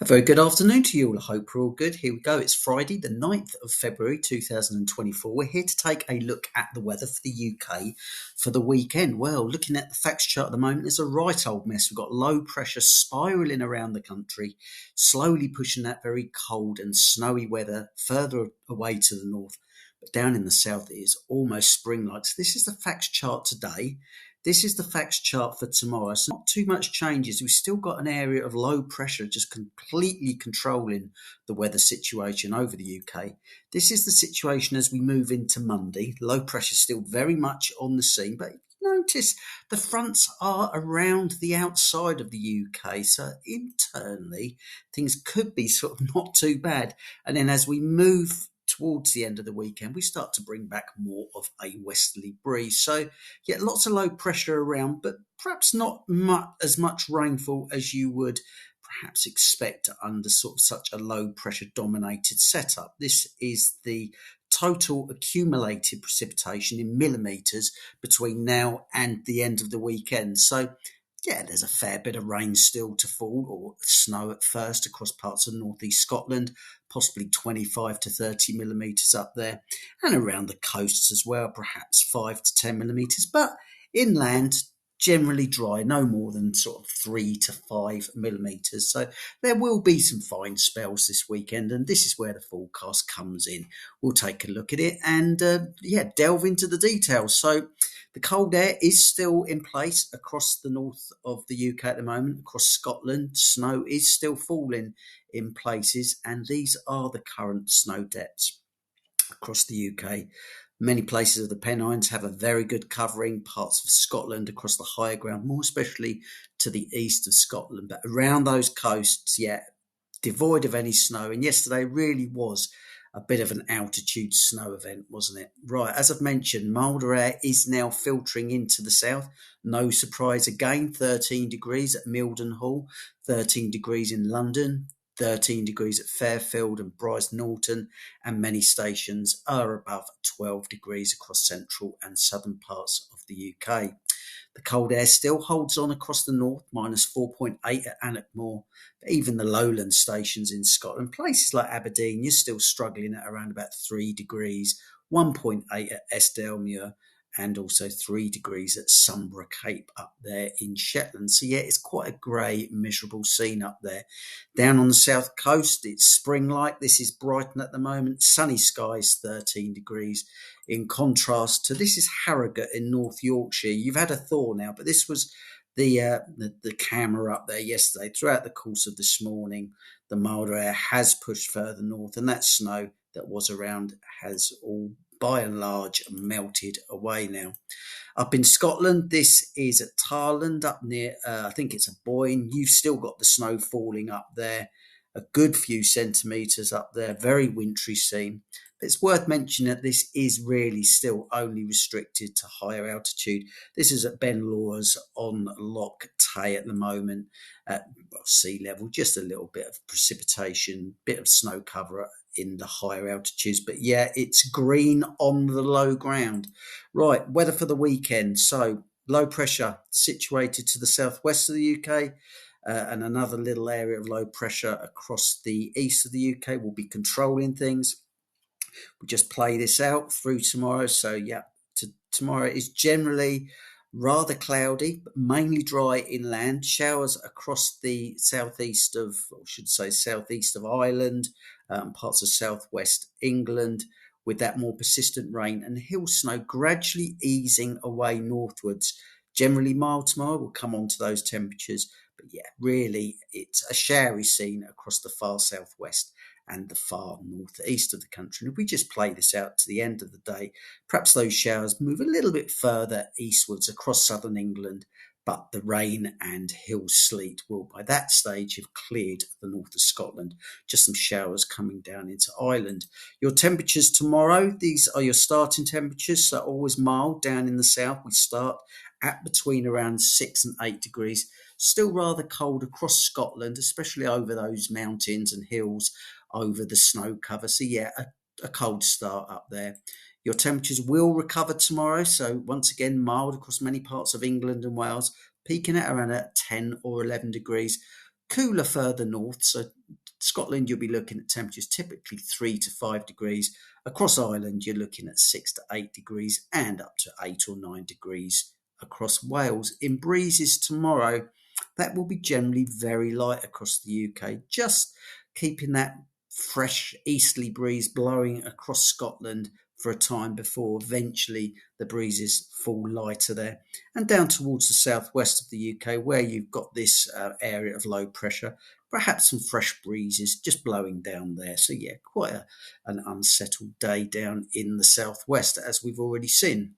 A very good afternoon to you all. I hope we're all good. Here we go. It's Friday, the 9th of February 2024. We're here to take a look at the weather for the UK for the weekend. Well, looking at the facts chart at the moment, it's a right old mess. We've got low pressure spiralling around the country, slowly pushing that very cold and snowy weather further away to the north. But down in the south, it is almost spring-like. So this is the facts chart today. This is the facts chart for tomorrow. So not too much changes. We've still got an area of low pressure just completely controlling the weather situation over the UK. This is the situation as we move into Monday. Low pressure still very much on the scene, but notice the fronts are around the outside of the UK. So internally, things could be sort of not too bad. And then as we move towards the end of the weekend, we start to bring back more of a westerly breeze. So yeah, lots of low pressure around, but perhaps not as much rainfall as you would perhaps expect under sort of such a low pressure dominated setup. This is the total accumulated precipitation in millimetres between now and the end of the weekend. So yeah, there's a fair bit of rain still to fall, or snow at first across parts of northeast Scotland, possibly 25 to 30 millimetres up there, and around the coasts as well, perhaps 5 to 10 millimetres. But inland, generally dry, no more than sort of 3 to 5 millimetres. So there will be some fine spells this weekend, and this is where the forecast comes in. We'll take a look at it and delve into the details. So the cold air is still in place across the north of the UK at the moment, across Scotland. Snow is still falling in places, and these are the current snow depths across the UK. Many places of the Pennines have a very good covering, parts of Scotland across the higher ground, more especially to the east of Scotland. But around those coasts, yeah, devoid of any snow. And yesterday really was a bit of an altitude snow event, wasn't it? Right, as I've mentioned, milder air is now filtering into the south. No surprise again, 13 degrees at Mildenhall, 13 degrees in London, 13 degrees at Fairfield and Bryce Norton, and many stations are above 12 degrees across central and southern parts of the UK. The cold air still holds on across the north, minus 4.8 at Alnwick. But even the lowland stations in Scotland, places like Aberdeen, you're still struggling at around about 3 degrees, 1.8 at Esdelmuir, and also 3 degrees at Sunborough Cape up there in Shetland. So yeah, it's quite a grey, miserable scene up there. Down on the south coast, it's spring-like. This is Brighton at the moment. Sunny skies, 13 degrees. In contrast to this is Harrogate in North Yorkshire. You've had a thaw now, but this was the camera up there yesterday. Throughout the course of this morning, the milder air has pushed further north, and that snow that was around has all by and large melted away now. Up in Scotland, this is at Tarland up near, I think it's a Boyne. You've still got the snow falling up there, a good few centimetres up there, very wintry scene. But it's worth mentioning that this is really still only restricted to higher altitude. This is at Ben Lawers on Loch Tay at the moment at sea level, just a little bit of precipitation, bit of snow cover in the higher altitudes. But yeah, it's green on the low ground. Right, weather for the weekend. So low pressure situated to the southwest of the UK. And another little area of low pressure across the east of the UK will be controlling things. We just play this out through tomorrow. So yeah, tomorrow is generally rather cloudy, but mainly dry inland. Showers across the southeast of, or should say southeast of Ireland, parts of southwest England, with that more persistent rain and hill snow gradually easing away northwards. Generally mild tomorrow. We'll come on to those temperatures. But yeah, really, it's a showery scene across the far southwest and the far northeast of the country. And if we just play this out to the end of the day, perhaps those showers move a little bit further eastwards across southern England, but the rain and hill sleet will by that stage have cleared the north of Scotland. Just some showers coming down into Ireland. Your temperatures tomorrow, these are your starting temperatures, so always mild down in the south. We start at between around 6 and 8 degrees. Still rather cold across Scotland, especially over those mountains and hills over the snow cover. So yeah, a cold start up there. Your temperatures will recover tomorrow. So once again, mild across many parts of England and Wales, peaking at around 10 or 11 degrees. cooler further north. So Scotland, you'll be looking at temperatures typically 3 to 5 degrees. Across Ireland, you're looking at 6 to 8 degrees and up to 8 or 9 degrees across Wales. In breezes tomorrow, that will be generally very light across the UK, just keeping that fresh easterly breeze blowing across Scotland for a time before eventually the breezes fall lighter there. And down towards the southwest of the UK, where you've got this area of low pressure, perhaps some fresh breezes just blowing down there. So yeah, quite an unsettled day down in the southwest, as we've already seen.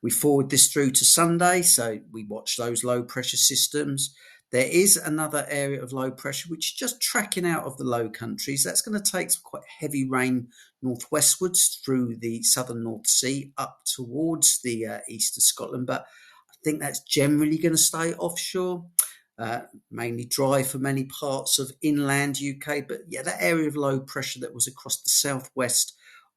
We forward this through to Sunday, so we watch those low pressure systems. There is another area of low pressure which is just tracking out of the low countries. That's going to take some quite heavy rain northwestwards through the southern North Sea up towards the east of Scotland, but I think that's generally going to stay offshore. Mainly dry for many parts of inland UK, but yeah, that area of low pressure that was across the southwest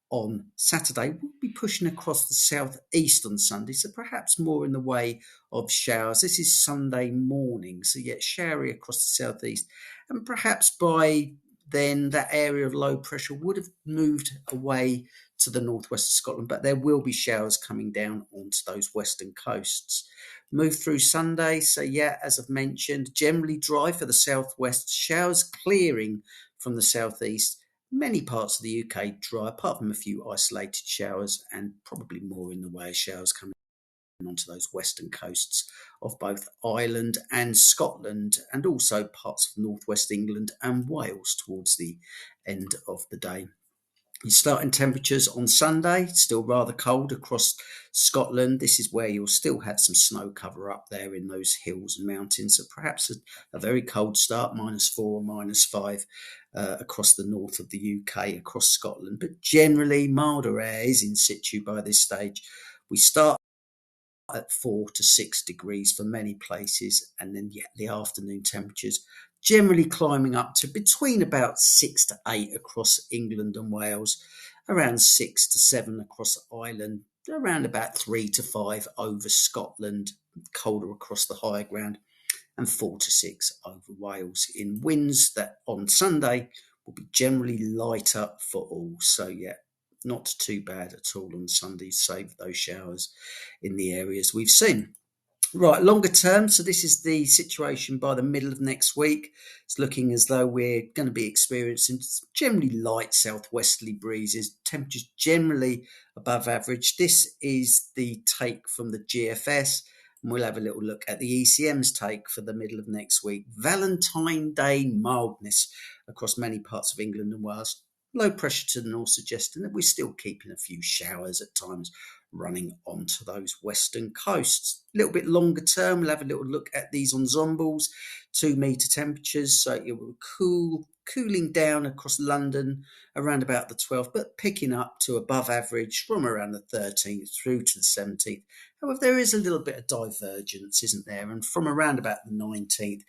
on Saturday will be pushing across the southeast on Sunday, so perhaps more in the way of showers. This is Sunday morning, so yeah, showery across the southeast, and perhaps by then that area of low pressure would have moved away to the northwest of Scotland, but there will be showers coming down onto those western coasts. Move through Sunday, so yeah, as I've mentioned, generally dry for the southwest, showers clearing from the southeast. Many parts of the UK dry, apart from a few isolated showers, and probably more in the way of showers coming onto those western coasts of both Ireland and Scotland, and also parts of northwest England and Wales towards the end of the day. Your starting temperatures on Sunday, still rather cold across Scotland. This is where you'll still have some snow cover up there in those hills and mountains. So perhaps a very cold start, -4 or -5 across the north of the UK, across Scotland. But generally, milder air is in situ by this stage. We start at 4 to 6 degrees for many places, and then the afternoon temperatures generally climbing up to between about 6 to 8 across England and Wales, around 6 to 7 across Ireland, around about 3 to 5 over Scotland, colder across the higher ground, and 4 to 6 over Wales. In winds that on Sunday will be generally lighter for all. So yeah, not too bad at all on Sunday, save those showers in the areas we've seen. Right, longer term, so this is the situation by the middle of next week. It's looking as though we're going to be experiencing generally light southwesterly breezes, temperatures generally above average. This is the take from the GFS, and we'll have a little look at the ECM's take for the middle of next week. Valentine Day mildness across many parts of England and Wales. Low pressure to the north suggesting that we're still keeping a few showers at times running onto those western coasts. A little bit longer term, we'll have a little look at these ensembles, 2 metre temperatures, so it will cooling down across London around about the 12th, but picking up to above average from around the 13th through to the 17th. However, there is a little bit of divergence, isn't there? And from around about the 19th,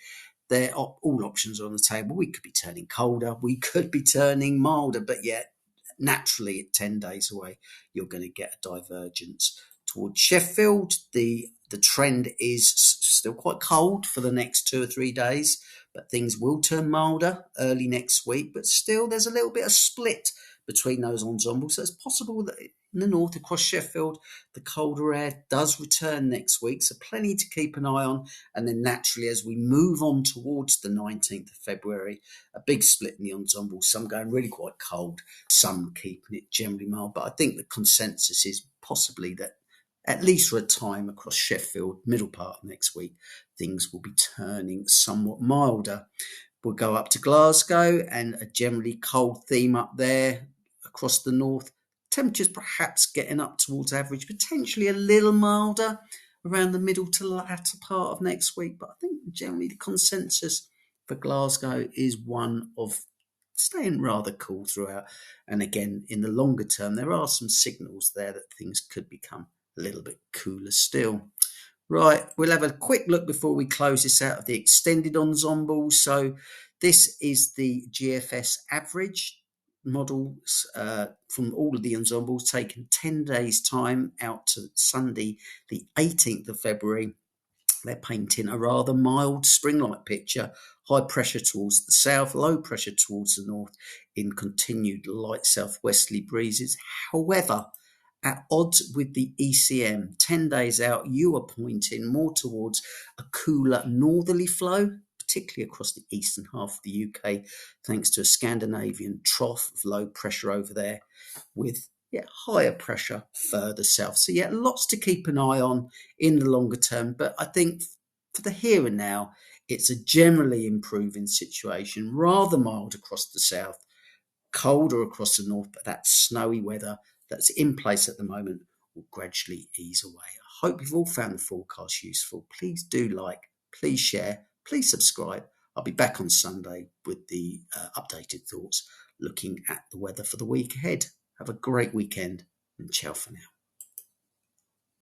there are all options are on the table. We could be turning colder, we could be turning milder, but yet naturally at 10 days away you're going to get a divergence towards Sheffield. The trend is still quite cold for the next 2 or 3 days, but things will turn milder early next week. But still there's a little bit of split between those ensembles, so it's possible that in the north across Sheffield the colder air does return next week, so plenty to keep an eye on. And then naturally as we move on towards the 19th of February, a big split in the ensemble, some going really quite cold, some keeping it generally mild. But I think the consensus is possibly that at least for a time across Sheffield, middle part of next week, things will be turning somewhat milder. We'll go up to Glasgow, and a generally cold theme up there across the north. Temperatures perhaps getting up towards average, potentially a little milder around the middle to latter part of next week. But I think generally the consensus for Glasgow is one of staying rather cool throughout. And again, in the longer term, there are some signals there that things could become a little bit cooler still. Right, we'll have a quick look before we close this out of the extended ensemble. So this is the GFS average models from all of the ensembles, taken 10 days time out to Sunday, the 18th of February. They're painting a rather mild spring-like picture. High pressure towards the south, low pressure towards the north in continued light southwesterly breezes. However, at odds with the ECM, 10 days out, you are pointing more towards a cooler northerly flow, particularly across the eastern half of the UK, thanks to a Scandinavian trough of low pressure over there with higher pressure further south. So lots to keep an eye on in the longer term. But I think for the here and now, it's a generally improving situation, rather mild across the south, colder across the north, but that snowy weather that's in place at the moment will gradually ease away. I hope you've all found the forecast useful. Please do like, please share, please subscribe. I'll be back on Sunday with the updated thoughts looking at the weather for the week ahead. Have a great weekend and ciao for now.